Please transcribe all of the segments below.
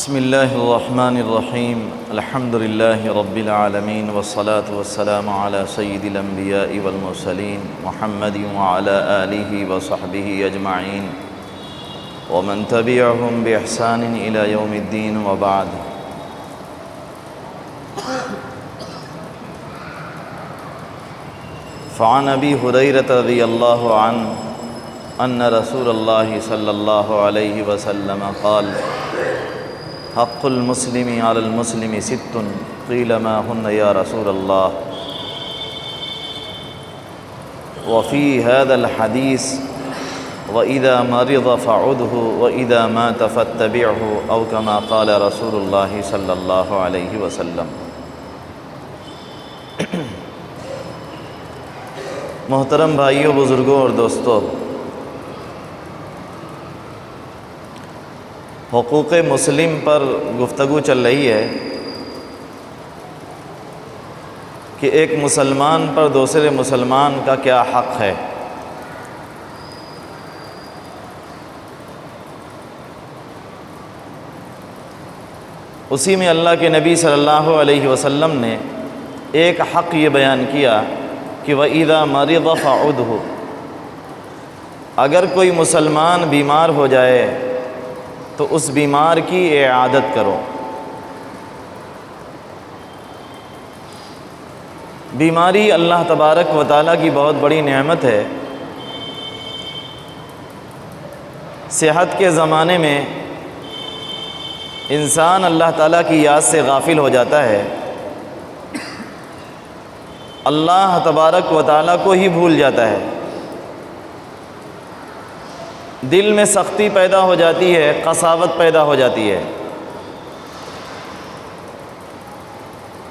بسم اللہ الرحمن الرحیم الحمد للہ رب العالمین والصلاة والسلام علی سید الانبیاء والمرسلین محمد وعلی آلہ وصحبہ اجمعین ومن تبعهم بإحسان إلى يوم الدین وبعد۔ فعن ابی ہریرہ رضی اللہ عنہ ان رسول اللہ صلی اللہ علیہ وسلم قال حق المسلم علی المسلم ست قیل ما ہن یا رسول اللہ وفی هذا الحدیث وَإِذَا مَرِضَ فَعُدْهُ وَإِذَا مَاتَ فَاتَّبِعْهُ أَوْ كَمَا قَالَ رسول اللہ صلی اللہ علیہ وسلم۔ محترم بھائیوں، بزرگوں اور دوستوں، حقوق مسلم پر گفتگو چل رہی ہے کہ ایک مسلمان پر دوسرے مسلمان کا کیا حق ہے۔ اسی میں اللہ کے نبی صلی اللہ علیہ وسلم نے ایک حق یہ بیان کیا کہ وَإِذَا مَرِضَ فَعُدْهُ، اگر کوئی مسلمان بیمار ہو جائے تو اس بیمار کی اعادت کرو۔ بیماری اللہ تبارک و تعالیٰ کی بہت بڑی نعمت ہے۔ صحت کے زمانے میں انسان اللہ تعالیٰ کی یاد سے غافل ہو جاتا ہے، اللہ تبارک و تعالیٰ کو ہی بھول جاتا ہے، دل میں سختی پیدا ہو جاتی ہے، قساوت پیدا ہو جاتی ہے۔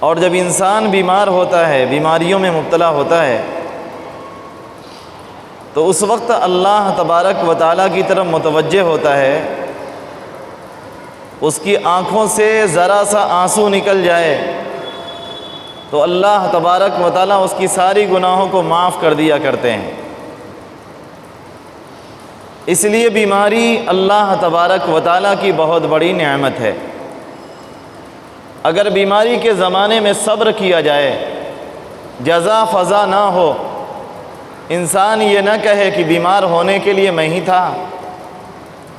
اور جب انسان بیمار ہوتا ہے، بیماریوں میں مبتلا ہوتا ہے، تو اس وقت اللہ تبارک و تعالیٰ کی طرف متوجہ ہوتا ہے۔ اس کی آنکھوں سے ذرا سا آنسو نکل جائے تو اللہ تبارک و تعالیٰ اس کی ساری گناہوں کو معاف کر دیا کرتے ہیں۔ اس لیے بیماری اللہ تبارک و تعالیٰ کی بہت بڑی نعمت ہے۔ اگر بیماری کے زمانے میں صبر کیا جائے، جزا فضا نہ ہو، انسان یہ نہ کہے کہ بیمار ہونے کے لیے میں ہی تھا،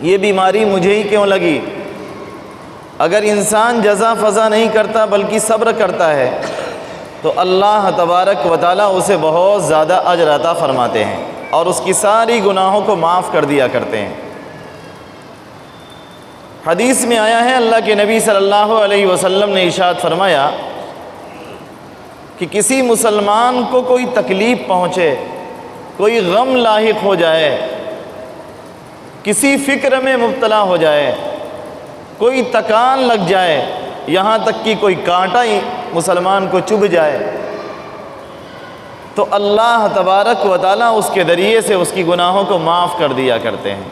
یہ بیماری مجھے ہی کیوں لگی۔ اگر انسان جزا فضا نہیں کرتا بلکہ صبر کرتا ہے تو اللہ تبارک و تعالیٰ اسے بہت زیادہ اجر عطا فرماتے ہیں اور اس کی ساری گناہوں کو معاف کر دیا کرتے ہیں۔ حدیث میں آیا ہے، اللہ کے نبی صلی اللہ علیہ وسلم نے ارشاد فرمایا کہ کسی مسلمان کو کوئی تکلیف پہنچے، کوئی غم لاحق ہو جائے، کسی فکر میں مبتلا ہو جائے، کوئی تکان لگ جائے، یہاں تک کہ کوئی کانٹا ہی مسلمان کو چبھ جائے، تو اللہ تبارک و تعالیٰ اس کے ذریعے سے اس کی گناہوں کو معاف کر دیا کرتے ہیں۔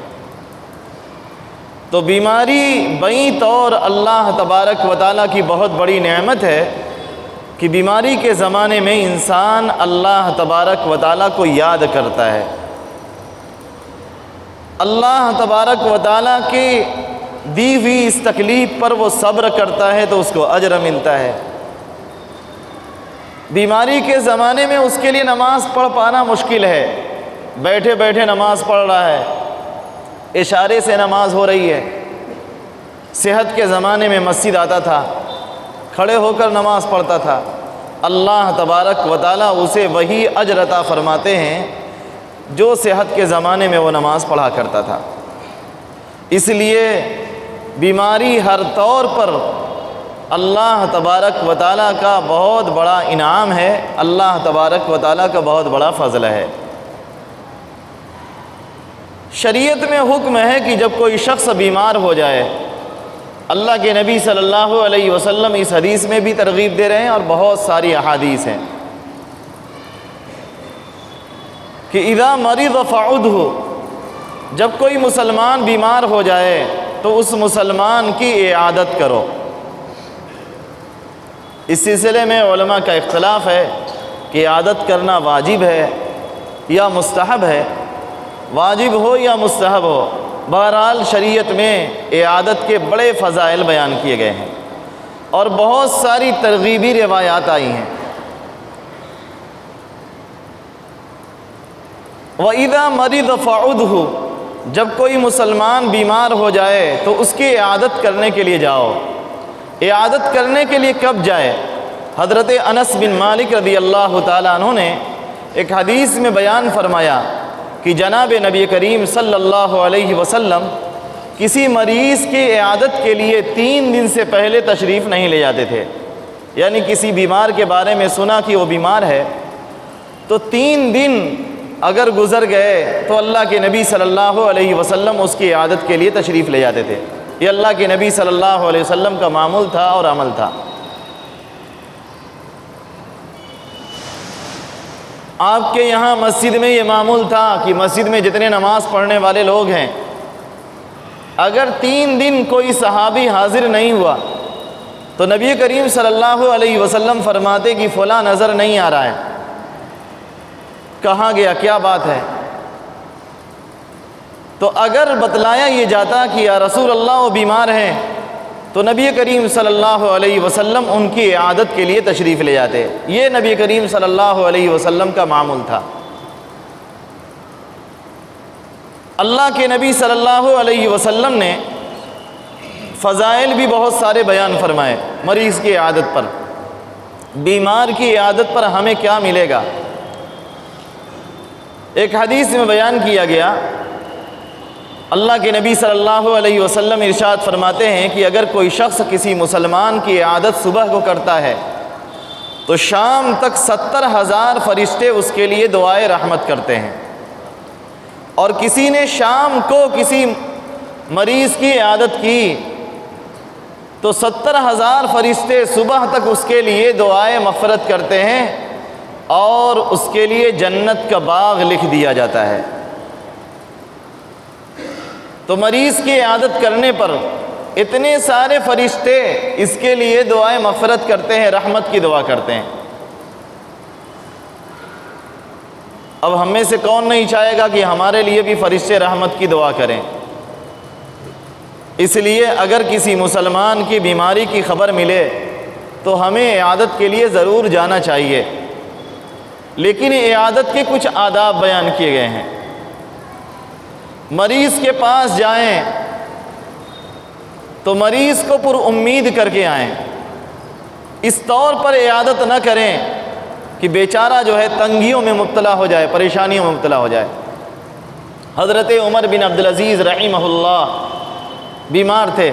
تو بیماری بئی طور اللہ تبارک و تعالیٰ کی بہت بڑی نعمت ہے کہ بیماری کے زمانے میں انسان اللہ تبارک و تعالیٰ کو یاد کرتا ہے، اللہ تبارک و تعالیٰ کی دی ہوئی اس تکلیف پر وہ صبر کرتا ہے تو اس کو اجر ملتا ہے۔ بیماری کے زمانے میں اس کے لیے نماز پڑھ پانا مشکل ہے، بیٹھے بیٹھے نماز پڑھ رہا ہے، اشارے سے نماز ہو رہی ہے۔ صحت کے زمانے میں مسجد آتا تھا، کھڑے ہو کر نماز پڑھتا تھا، اللہ تبارک و تعالیٰ اسے وہی اجر عطا فرماتے ہیں جو صحت کے زمانے میں وہ نماز پڑھا کرتا تھا۔ اس لیے بیماری ہر طور پر اللہ تبارک و تعالیٰ کا بہت بڑا انعام ہے، اللہ تبارک و تعالیٰ کا بہت بڑا فضل ہے۔ شریعت میں حکم ہے کہ جب کوئی شخص بیمار ہو جائے، اللہ کے نبی صلی اللہ علیہ وسلم اس حدیث میں بھی ترغیب دے رہے ہیں اور بہت ساری احادیث ہیں کہ اذا مرض فعدہ، جب کوئی مسلمان بیمار ہو جائے تو اس مسلمان کی اعادت کرو۔ اس سلسلے میں علماء کا اختلاف ہے کہ اعادت کرنا واجب ہے یا مستحب ہے۔ واجب ہو یا مستحب ہو، بہرحال شریعت میں عیادت کے بڑے فضائل بیان کیے گئے ہیں اور بہت ساری ترغیبی روایات آئی ہیں۔ وَإِذَا مَرِضَ فَعُدْهُ، جب کوئی مسلمان بیمار ہو جائے تو اس کی عیادت کرنے کے لیے جاؤ۔ عیادت کرنے کے لیے کب جائے؟ حضرت انس بن مالک رضی اللہ تعالیٰ عنہ نے ایک حدیث میں بیان فرمایا کہ جناب نبی کریم صلی اللہ علیہ وسلم کسی مریض کی عیادت کے لیے 3 دن سے پہلے تشریف نہیں لے جاتے تھے۔ یعنی کسی بیمار کے بارے میں سنا کہ وہ بیمار ہے تو 3 دن اگر گزر گئے تو اللہ کے نبی صلی اللہ علیہ وسلم اس کی عیادت کے لیے تشریف لے جاتے تھے۔ یہ اللہ کے نبی صلی اللہ علیہ وسلم کا معمول تھا اور عمل تھا۔ آپ کے یہاں مسجد میں یہ معمول تھا کہ مسجد میں جتنے نماز پڑھنے والے لوگ ہیں، اگر 3 دن کوئی صحابی حاضر نہیں ہوا تو نبی کریم صلی اللہ علیہ وسلم فرماتے کہ فلاں نظر نہیں آ رہا ہے، کہاں گیا، کیا بات ہے؟ تو اگر بتلایا یہ جاتا کہ یا رسول اللہ وہ بیمار ہیں تو نبی کریم صلی اللہ علیہ وسلم ان کی عیادت کے لیے تشریف لے جاتے۔ یہ نبی کریم صلی اللہ علیہ وسلم کا معمول تھا۔ اللہ کے نبی صلی اللہ علیہ وسلم نے فضائل بھی بہت سارے بیان فرمائے مریض کی عیادت پر۔ بیمار کی عیادت پر ہمیں کیا ملے گا؟ ایک حدیث میں بیان کیا گیا، اللہ کے نبی صلی اللہ علیہ وسلم ارشاد فرماتے ہیں کہ اگر کوئی شخص کسی مسلمان کی عیادت صبح کو کرتا ہے تو شام تک 70,000 فرشتے اس کے لیے دعائے رحمت کرتے ہیں، اور کسی نے شام کو کسی مریض کی عیادت کی تو 70,000 فرشتے صبح تک اس کے لیے دعائے مغفرت کرتے ہیں اور اس کے لیے جنت کا باغ لکھ دیا جاتا ہے۔ تو مریض کی عیادت کرنے پر اتنے سارے فرشتے اس کے لیے دعائے مغفرت کرتے ہیں، رحمت کی دعا کرتے ہیں۔ اب ہم میں سے کون نہیں چاہے گا کہ ہمارے لیے بھی فرشتے رحمت کی دعا کریں؟ اس لیے اگر کسی مسلمان کی بیماری کی خبر ملے تو ہمیں عیادت کے لیے ضرور جانا چاہیے، لیکن عیادت کے کچھ آداب بیان کیے گئے ہیں۔ مریض کے پاس جائیں تو مریض کو پر امید کر کے آئیں، اس طور پر عیادت نہ کریں کہ بیچارہ جو ہے تنگیوں میں مبتلا ہو جائے، پریشانیوں میں مبتلا ہو جائے۔ حضرت عمر بن عبدالعزیز رحمہ اللہ بیمار تھے،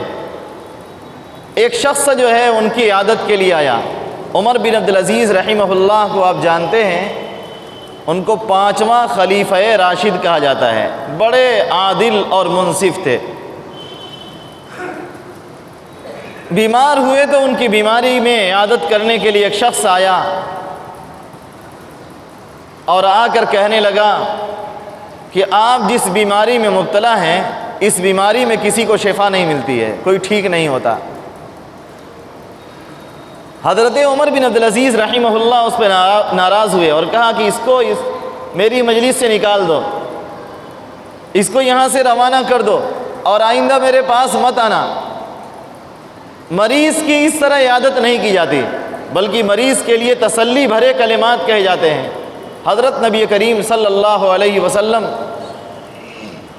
ایک شخص جو ہے ان کی عیادت کے لیے آیا۔ عمر بن عبدالعزیز رحمہ اللہ کو آپ جانتے ہیں، ان کو 5واں خلیفہ راشد کہا جاتا ہے، بڑے عادل اور منصف تھے۔ بیمار ہوئے تو ان کی بیماری میں عیادت کرنے کے لیے ایک شخص آیا اور آ کر کہنے لگا کہ آپ جس بیماری میں مبتلا ہیں اس بیماری میں کسی کو شفا نہیں ملتی ہے، کوئی ٹھیک نہیں ہوتا۔ حضرت عمر بن عبدالعزیز رحمہ اللہ اس پہ ناراض ہوئے اور کہا کہ اس کو میری مجلس سے نکال دو، اس کو یہاں سے روانہ کر دو اور آئندہ میرے پاس مت آنا۔ مریض کی اس طرح عیادت نہیں کی جاتی، بلکہ مریض کے لیے تسلی بھرے کلمات کہے جاتے ہیں۔ حضرت نبی کریم صلی اللہ علیہ وسلم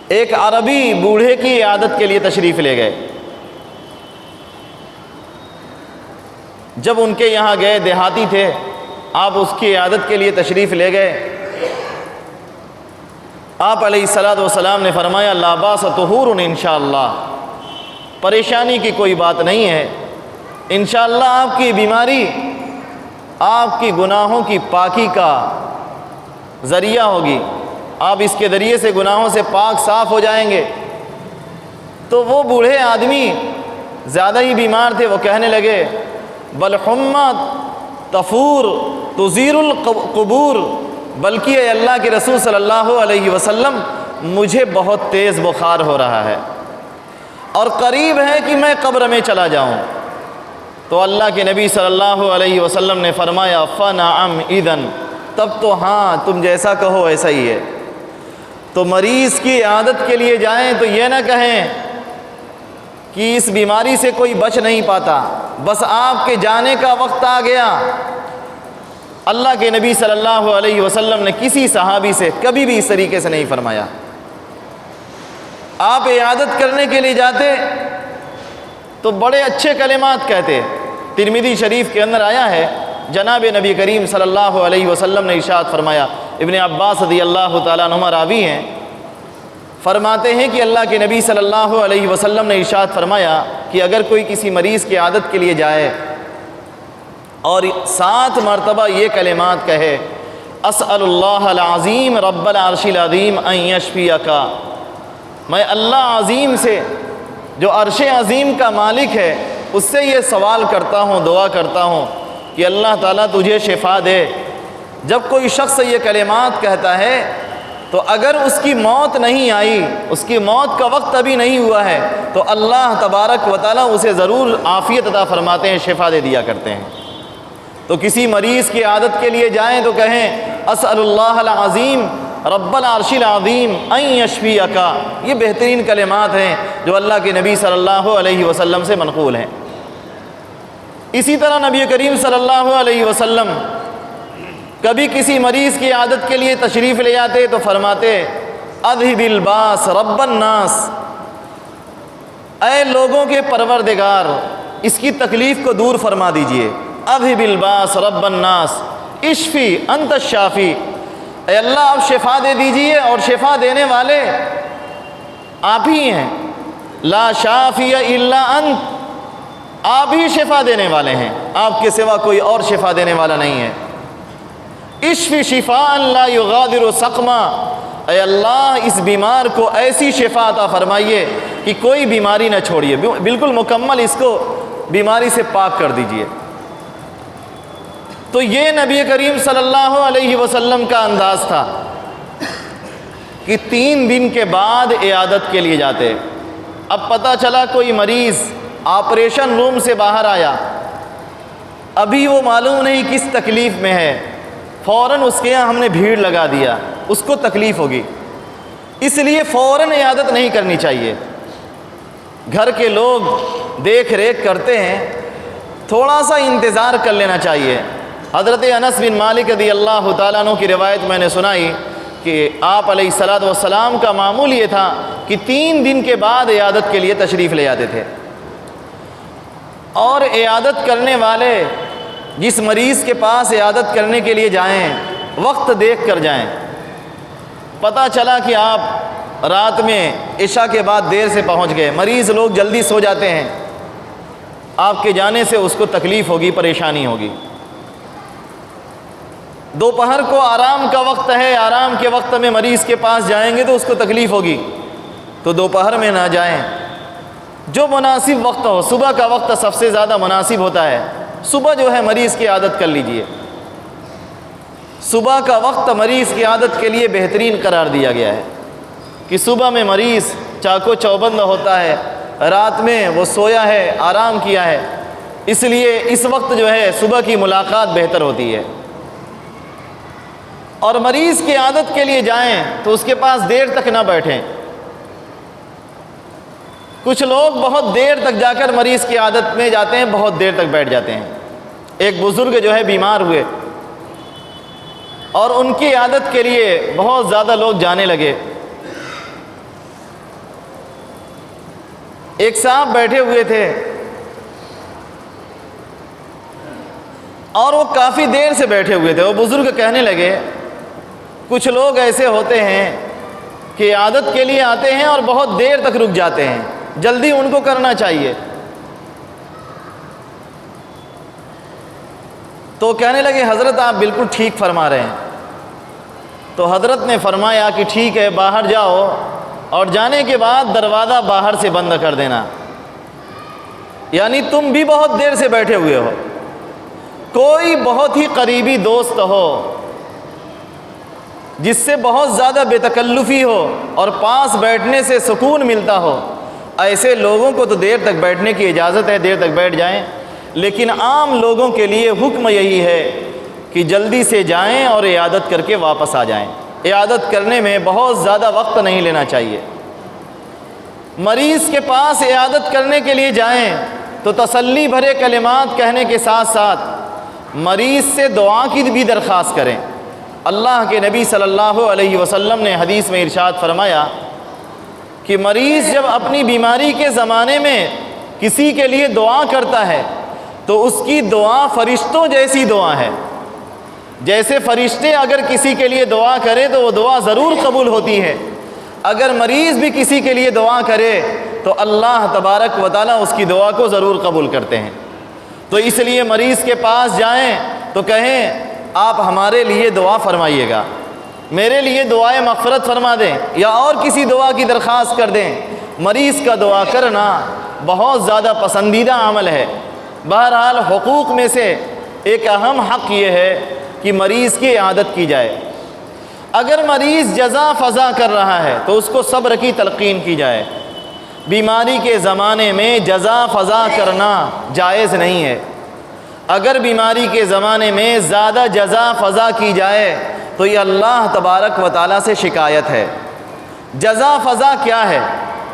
ایک عربی بوڑھے کی عیادت کے لیے تشریف لے گئے۔ جب ان کے یہاں گئے، دیہاتی تھے، آپ اس کی عیادت کے لیے تشریف لے گئے۔ آپ علیہ الصلوۃ والسلام نے فرمایا لا باس طہور انشاءاللہ، پریشانی کی کوئی بات نہیں ہے، انشاءاللہ آپ کی بیماری آپ کی گناہوں کی پاکی کا ذریعہ ہوگی، آپ اس کے ذریعے سے گناہوں سے پاک صاف ہو جائیں گے۔ تو وہ بوڑھے آدمی زیادہ ہی بیمار تھے، وہ کہنے لگے بل حمّت تفور تزیر القبور، بلکہ اے اللہ کے رسول صلی اللہ علیہ وسلم مجھے بہت تیز بخار ہو رہا ہے اور قریب ہے کہ میں قبر میں چلا جاؤں۔ تو اللہ کے نبی صلی اللہ علیہ وسلم نے فرمایا فنعم اذن، تب تو ہاں تم جیسا کہو ایسا ہی ہے۔ تو مریض کی عیادت کے لیے جائیں تو یہ نہ کہیں کہ اس بیماری سے کوئی بچ نہیں پاتا، بس آپ کے جانے کا وقت آ گیا۔ اللہ کے نبی صلی اللہ علیہ وسلم نے کسی صحابی سے کبھی بھی اس طریقے سے نہیں فرمایا۔ آپ عیادت کرنے کے لیے جاتے تو بڑے اچھے کلمات کہتے۔ ترمذی شریف کے اندر آیا ہے، جناب نبی کریم صلی اللہ علیہ وسلم نے ارشاد فرمایا، ابن عباس رضی اللہ تعالیٰ عنہما راوی ہیں، فرماتے ہیں کہ اللہ کے نبی صلی اللہ علیہ وسلم نے ارشاد فرمایا کہ اگر کوئی کسی مریض کی عیادت کے لیے جائے اور 7 مرتبہ یہ کلمات کہے، اسأل اللہ العظیم رب العرش العظیم ان یشفیک، میں اللہ عظیم سے جو عرش عظیم کا مالک ہے اس سے یہ سوال کرتا ہوں، دعا کرتا ہوں کہ اللہ تعالیٰ تجھے شفا دے۔ جب کوئی شخص یہ کلمات کہتا ہے تو اگر اس کی موت نہیں آئی، اس کی موت کا وقت ابھی نہیں ہوا ہے، تو اللہ تبارک و تعالیٰ اسے ضرور عافیت عطا فرماتے ہیں، شفا دے دیا کرتے ہیں۔ تو کسی مریض کی عیادت کے لیے جائیں تو کہیں اسأل اللہ العظیم رب العرش العظیم ان یشفیک، یہ بہترین کلمات ہیں جو اللہ کے نبی صلی اللہ علیہ وسلم سے منقول ہیں۔ اسی طرح نبی کریم صلی اللہ علیہ وسلم کبھی کسی مریض کی عیادت کے لیے تشریف لے جاتے تو فرماتے اذھب الباس رب الناس، اے لوگوں کے پروردگار اس کی تکلیف کو دور فرما دیجئے۔ اذھب الباس رب الناس اشفی انت الشافی، اے اللہ آپ شفا دے دیجئے اور شفا دینے والے آپ ہی ہیں، لا شافی الا انت، آپ ہی شفا دینے والے ہیں، آپ کے سوا کوئی اور شفا دینے والا نہیں ہے۔ اشفی شفاء لا یغادر سقما، اے اللہ اس بیمار کو ایسی شفا عطا فرمائیے کہ کوئی بیماری نہ چھوڑیے، بالکل مکمل اس کو بیماری سے پاک کر دیجئے۔ تو یہ نبی کریم صلی اللہ علیہ وسلم کا انداز تھا کہ 3 دن کے بعد عیادت کے لیے جاتے۔ اب پتہ چلا کوئی مریض آپریشن روم سے باہر آیا، ابھی وہ معلوم نہیں کس تکلیف میں ہے، فوراً اس کے یہاں ہم نے بھیڑ لگا دیا، اس کو تکلیف ہوگی، اس لیے فوراً عیادت نہیں کرنی چاہیے۔ گھر کے لوگ دیکھ ریکھ کرتے ہیں، تھوڑا سا انتظار کر لینا چاہیے۔ حضرت انس بن مالک رضی اللہ تعالیٰ عنہ کی روایت میں نے سنائی کہ آپ علیہ الصلاۃ والسلام کا معمول یہ تھا کہ 3 دن کے بعد عیادت کے لیے تشریف لے جاتے تھے، اور عیادت کرنے والے جس مریض کے پاس عیادت کرنے کے لیے جائیں وقت دیکھ کر جائیں۔ پتہ چلا کہ آپ رات میں عشاء کے بعد دیر سے پہنچ گئے، مریض لوگ جلدی سو جاتے ہیں، آپ کے جانے سے اس کو تکلیف ہوگی، پریشانی ہوگی۔ دوپہر کو آرام کا وقت ہے، آرام کے وقت میں مریض کے پاس جائیں گے تو اس کو تکلیف ہوگی، تو دوپہر میں نہ جائیں، جو مناسب وقت ہو۔ صبح کا وقت سب سے زیادہ مناسب ہوتا ہے، صبح جو ہے مریض کی عیادت کر لیجئے، صبح کا وقت مریض کی عیادت کے لیے بہترین قرار دیا گیا ہے کہ صبح میں مریض چاقو چوبند ہوتا ہے، رات میں وہ سویا ہے، آرام کیا ہے، اس لیے اس وقت جو ہے صبح کی ملاقات بہتر ہوتی ہے۔ اور مریض کی عیادت کے لیے جائیں تو اس کے پاس دیر تک نہ بیٹھیں۔ کچھ لوگ بہت دیر تک جا کر مریض کی عیادت میں جاتے ہیں، بہت دیر تک بیٹھ جاتے ہیں۔ ایک بزرگ جو ہے بیمار ہوئے اور ان کی عیادت کے لیے بہت زیادہ لوگ جانے لگے۔ ایک صاحب بیٹھے ہوئے تھے اور وہ کافی دیر سے بیٹھے ہوئے تھے، وہ بزرگ کہنے لگے کچھ لوگ ایسے ہوتے ہیں کہ عیادت کے لیے آتے ہیں اور بہت دیر تک رک جاتے ہیں، جلدی ان کو کرنا چاہیے۔ تو کہنے لگے حضرت آپ بالکل ٹھیک فرما رہے ہیں۔ تو حضرت نے فرمایا کہ ٹھیک ہے، باہر جاؤ اور جانے کے بعد دروازہ باہر سے بند کر دینا، یعنی تم بھی بہت دیر سے بیٹھے ہوئے ہو۔ کوئی بہت ہی قریبی دوست ہو جس سے بہت زیادہ بے تکلفی ہو اور پاس بیٹھنے سے سکون ملتا ہو، ایسے لوگوں کو تو دیر تک بیٹھنے کی اجازت ہے، دیر تک بیٹھ جائیں، لیکن عام لوگوں کے لیے حکم یہی ہے کہ جلدی سے جائیں اور عیادت کر کے واپس آ جائیں۔ عیادت کرنے میں بہت زیادہ وقت نہیں لینا چاہیے۔ مریض کے پاس عیادت کرنے کے لیے جائیں تو تسلی بھرے کلمات کہنے کے ساتھ ساتھ مریض سے دعا کی بھی درخواست کریں۔ اللہ کے نبی صلی اللہ علیہ وسلم نے حدیث میں ارشاد فرمایا کہ مریض جب اپنی بیماری کے زمانے میں کسی کے لیے دعا کرتا ہے تو اس کی دعا فرشتوں جیسی دعا ہے۔ جیسے فرشتے اگر کسی کے لیے دعا کریں تو وہ دعا ضرور قبول ہوتی ہے، اگر مریض بھی کسی کے لیے دعا کرے تو اللہ تبارک و تعالیٰ اس کی دعا کو ضرور قبول کرتے ہیں۔ تو اس لیے مریض کے پاس جائیں تو کہیں آپ ہمارے لیے دعا فرمائیے گا، میرے لیے دعائے مغفرت فرما دیں، یا اور کسی دعا کی درخواست کر دیں۔ مریض کا دعا کرنا بہت زیادہ پسندیدہ عمل ہے۔ بہرحال حقوق میں سے ایک اہم حق یہ ہے کہ مریض کی عیادت کی جائے۔ اگر مریض جزا فضا کر رہا ہے تو اس کو صبر کی تلقین کی جائے۔ بیماری کے زمانے میں جزا فضا کرنا جائز نہیں ہے۔ اگر بیماری کے زمانے میں زیادہ جزا فضا کی جائے تو یہ اللہ تبارک و تعالیٰ سے شکایت ہے۔ جزا فضا کیا ہے؟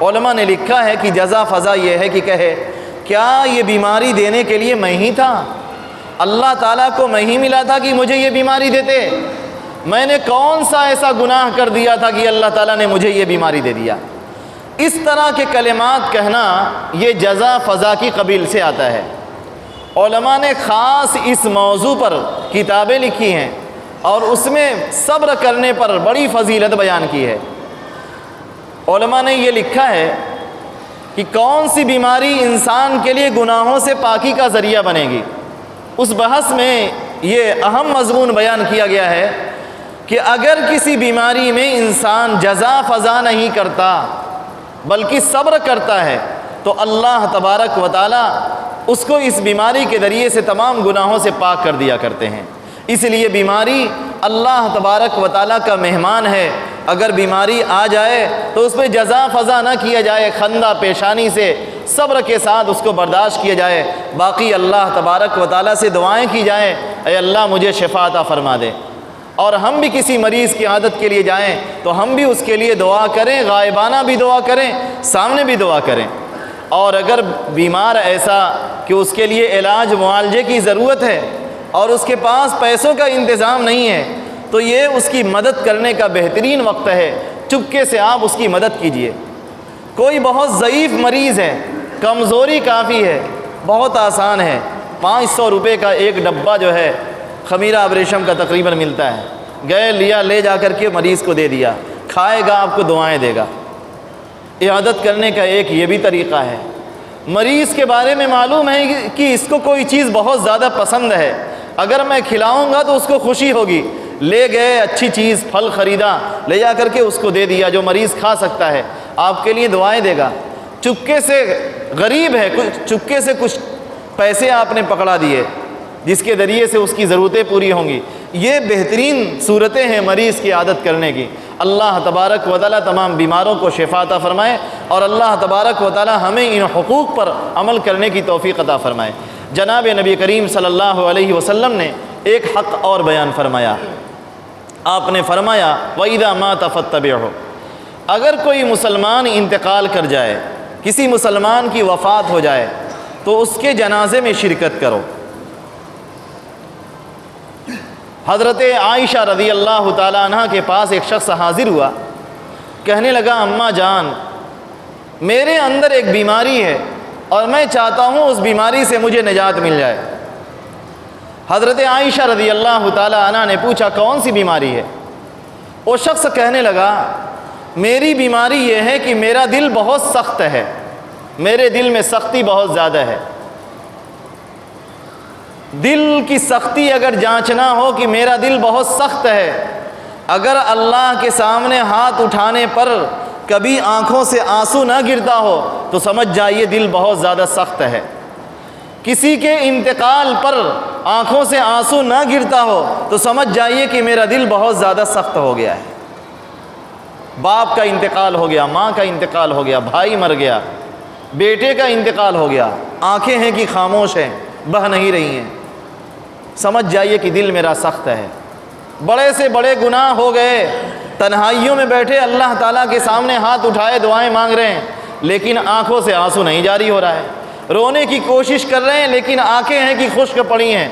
علماء نے لکھا ہے کہ جزا فضا یہ ہے کہ کہے کیا یہ بیماری دینے کے لیے میں ہی تھا؟ اللہ تعالیٰ کو میں ہی ملا تھا کہ مجھے یہ بیماری دیتے؟ میں نے کون سا ایسا گناہ کر دیا تھا کہ اللہ تعالیٰ نے مجھے یہ بیماری دے دیا؟ اس طرح کے کلمات کہنا یہ جزا فضا کی قبیل سے آتا ہے۔ علماء نے خاص اس موضوع پر کتابیں لکھی ہیں اور اس میں صبر کرنے پر بڑی فضیلت بیان کی ہے۔ علماء نے یہ لکھا ہے کہ کون سی بیماری انسان کے لیے گناہوں سے پاکی کا ذریعہ بنے گی۔ اس بحث میں یہ اہم مضمون بیان کیا گیا ہے کہ اگر کسی بیماری میں انسان جزا فضا نہیں کرتا بلکہ صبر کرتا ہے تو اللہ تبارک و تعالیٰ اس کو اس بیماری کے ذریعے سے تمام گناہوں سے پاک کر دیا کرتے ہیں۔ اس لیے بیماری اللہ تبارک و تعالیٰ کا مہمان ہے۔ اگر بیماری آ جائے تو اس پہ جزا فضا نہ کیا جائے، خندہ پیشانی سے صبر کے ساتھ اس کو برداشت کیا جائے۔ باقی اللہ تبارک و تعالیٰ سے دعائیں کی جائیں، اے اللہ مجھے شفا عطا فرما دے۔ اور ہم بھی کسی مریض کی عادت کے لیے جائیں تو ہم بھی اس کے لیے دعا کریں، غائبانہ بھی دعا کریں، سامنے بھی دعا کریں۔ اور اگر بیمار ایسا کہ اس کے لیے علاج معالجے کی ضرورت ہے اور اس کے پاس پیسوں کا انتظام نہیں ہے تو یہ اس کی مدد کرنے کا بہترین وقت ہے۔ چپکے سے آپ اس کی مدد کیجئے۔ کوئی بہت ضعیف مریض ہے، کمزوری کافی ہے، بہت آسان ہے، 500 روپے کا ایک ڈبہ جو ہے خمیرہ ابریشم کا تقریباً ملتا ہے، گئے لیا، لے جا کر کے مریض کو دے دیا، کھائے گا، آپ کو دعائیں دے گا۔ عیادت کرنے کا ایک یہ بھی طریقہ ہے۔ مریض کے بارے میں معلوم ہے کہ اس کو کوئی چیز بہت زیادہ پسند ہے، اگر میں کھلاؤں گا تو اس کو خوشی ہوگی، لے گئے اچھی چیز پھل خریدا، لے جا کر کے اس کو دے دیا جو مریض کھا سکتا ہے، آپ کے لیے دعائیں دے گا۔ چپکے سے غریب ہے، چپکے سے کچھ پیسے آپ نے پکڑا دیے جس کے ذریعے سے اس کی ضرورتیں پوری ہوں گی۔ یہ بہترین صورتیں ہیں مریض کی عادت کرنے کی۔ اللہ تبارک و تعالیٰ تمام بیماروں کو شفا عطا فرمائے اور اللہ تبارک و تعالیٰ ہمیں ان حقوق پر عمل کرنے کی توفیق عطا فرمائے۔ جناب نبی کریم صلی اللہ علیہ وسلم نے ایک حق اور بیان فرمایا۔ آپ نے فرمایا وَإِذَا مَاتَ فَاتَّبِعْهُ، اگر کوئی مسلمان انتقال کر جائے، کسی مسلمان کی وفات ہو جائے تو اس کے جنازے میں شرکت کرو۔ حضرت عائشہ رضی اللہ تعالیٰ عنہ کے پاس ایک شخص حاضر ہوا، کہنے لگا اماں جان میرے اندر ایک بیماری ہے اور میں چاہتا ہوں اس بیماری سے مجھے نجات مل جائے۔ حضرت عائشہ رضی اللہ تعالیٰ عنہ نے پوچھا کون سی بیماری ہے؟ وہ شخص کہنے لگا میری بیماری یہ ہے کہ میرا دل بہت سخت ہے، میرے دل میں سختی بہت زیادہ ہے۔ دل کی سختی اگر جانچنا ہو کہ میرا دل بہت سخت ہے، اگر اللہ کے سامنے ہاتھ اٹھانے پر کبھی آنکھوں سے آنسو نہ گرتا ہو تو سمجھ جائیے دل بہت زیادہ سخت ہے۔ کسی کے انتقال پر آنکھوں سے آنسو نہ گرتا ہو تو سمجھ جائیے کہ میرا دل بہت زیادہ سخت ہو گیا ہے۔ باپ کا انتقال ہو گیا، ماں کا انتقال ہو گیا، بھائی مر گیا، بیٹے کا انتقال ہو گیا، آنکھیں ہیں کہ خاموش ہیں، بہہ نہیں رہی ہیں، سمجھ جائیے کہ دل میرا سخت ہے۔ بڑے سے بڑے گناہ ہو گئے، تنہائیوں میں بیٹھے اللہ تعالیٰ کے سامنے ہاتھ اٹھائے دعائیں مانگ رہے ہیں، لیکن آنکھوں سے آنسو نہیں جاری ہو رہا ہے، رونے کی کوشش کر رہے ہیں لیکن آنکھیں ہیں کہ خشک پڑی ہیں،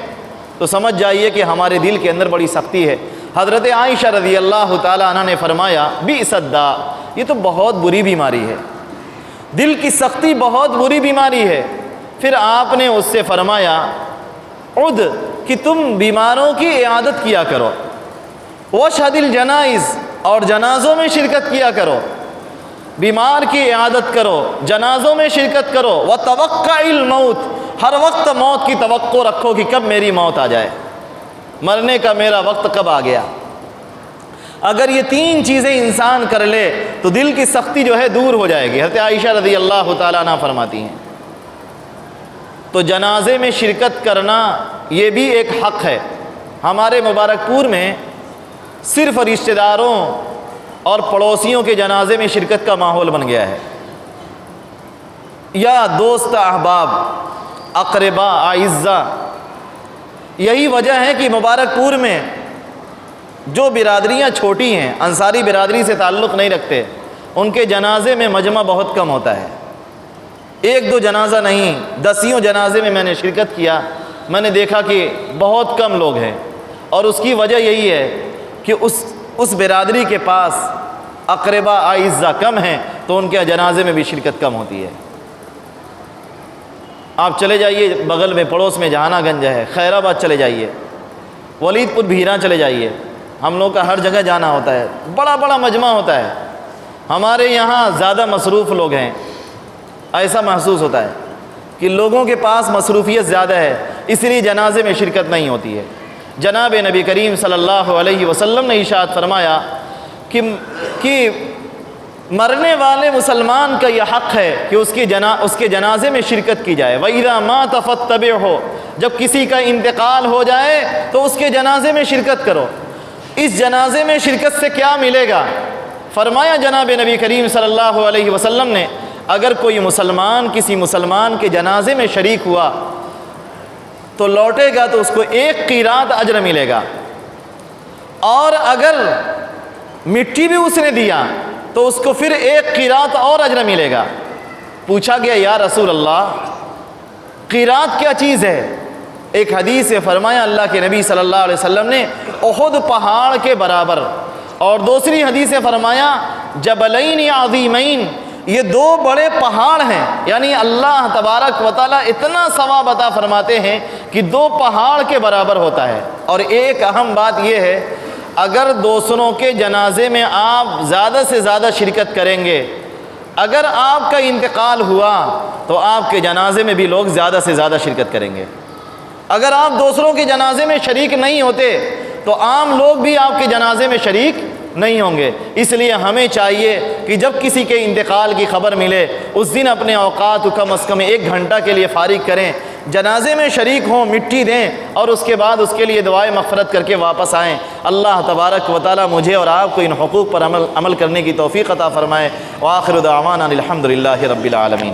تو سمجھ جائیے کہ ہمارے دل کے اندر بڑی سختی ہے۔ حضرت عائشہ رضی اللہ تعالیٰ عنہ نے فرمایا بئس الداء، یہ تو بہت بری بیماری ہے، دل کی سختی بہت بری بیماری ہے۔ پھر آپ نے اس سے فرمایا عد، کہ تم بیماروں کی عیادت کیا کرو، واشہد الجنائز، اور جنازوں میں شرکت کیا کرو، بیمار کی عیادت کرو، جنازوں میں شرکت کرو، وتوقع الموت، ہر وقت موت کی توقع رکھو کہ کب میری موت آ جائے، مرنے کا میرا وقت کب آ گیا۔ اگر یہ تین چیزیں انسان کر لے تو دل کی سختی جو ہے دور ہو جائے گی۔ حضرت عائشہ رضی اللہ تعالیٰ عنہ فرماتی ہیں تو جنازے میں شرکت کرنا یہ بھی ایک حق ہے۔ ہمارے مبارک پور میں صرف رشتہ داروں اور پڑوسیوں کے جنازے میں شرکت کا ماحول بن گیا ہے، یا دوست احباب اقربا اعزا۔ یہی وجہ ہے کہ مبارک پور میں جو برادریاں چھوٹی ہیں، انصاری برادری سے تعلق نہیں رکھتے، ان کے جنازے میں مجمع بہت کم ہوتا ہے، ایک دو جنازہ نہیں، دسیوں جنازے میں میں نے شرکت کیا، میں نے دیکھا کہ بہت کم لوگ ہیں، اور اس کی وجہ یہی ہے کہ اس برادری کے پاس اقربا اعزا کم ہیں، تو ان کے جنازے میں بھی شرکت کم ہوتی ہے۔ آپ چلے جائیے بغل میں پڑوس میں جہانہ گنج ہے، خیر آباد چلے جائیے، ولید پور بھیرا چلے جائیے، ہم لوگ کا ہر جگہ جانا ہوتا ہے، بڑا بڑا مجمع ہوتا ہے۔ ہمارے یہاں زیادہ مصروف لوگ ہیں، ایسا محسوس ہوتا ہے کہ لوگوں کے پاس مصروفیت زیادہ ہے، اس لیے جنازے میں شرکت نہیں ہوتی ہے۔ جناب نبی کریم صلی اللہ علیہ وسلم نے ارشاد فرمایا کہ مرنے والے مسلمان کا یہ حق ہے کہ اس کے جنازے میں شرکت کی جائے۔ وَإِذَا مَاتَ فَاتَّبِعْهُ، جب کسی کا انتقال ہو جائے تو اس کے جنازے میں شرکت کرو۔ اس جنازے میں شرکت سے کیا ملے گا؟ فرمایا جناب نبی کریم صلی اللہ علیہ وسلم نے اگر کوئی مسلمان کسی مسلمان کے جنازے میں شریک ہوا تو لوٹے گا تو اس کو 1 قیراط اجر ملے گا، اور اگر مٹی بھی اس نے دیا تو اس کو پھر 1 قیراط اور اجر ملے گا۔ پوچھا گیا یا رسول اللہ قیراط کیا چیز ہے؟ ایک حدیث سے فرمایا اللہ کے نبی صلی اللہ علیہ وسلم نے احد پہاڑ کے برابر، اور دوسری حدیث سے فرمایا جبلین عظیمین، یہ 2 بڑے پہاڑ ہیں، یعنی اللہ تبارک و تعالیٰ اتنا ثواب عطا فرماتے ہیں کہ 2 پہاڑ کے برابر ہوتا ہے۔ اور ایک اہم بات یہ ہے اگر دوسروں کے جنازے میں آپ زیادہ سے زیادہ شرکت کریں گے، اگر آپ کا انتقال ہوا تو آپ کے جنازے میں بھی لوگ زیادہ سے زیادہ شرکت کریں گے۔ اگر آپ دوسروں کے جنازے میں شریک نہیں ہوتے تو عام لوگ بھی آپ کے جنازے میں شریک نہیں ہوں گے۔ اس لیے ہمیں چاہیے کہ جب کسی کے انتقال کی خبر ملے اس دن اپنے اوقات کم از کم 1 گھنٹہ کے لیے فارغ کریں، جنازے میں شریک ہوں، مٹی دیں، اور اس کے بعد اس کے لیے دعائے مغفرت کر کے واپس آئیں۔ اللہ تبارک و تعالیٰ مجھے اور آپ کو ان حقوق پر عمل کرنے کی توفیق عطا فرمائے۔ وآخر دعوانا الحمد للہ رب العالمین۔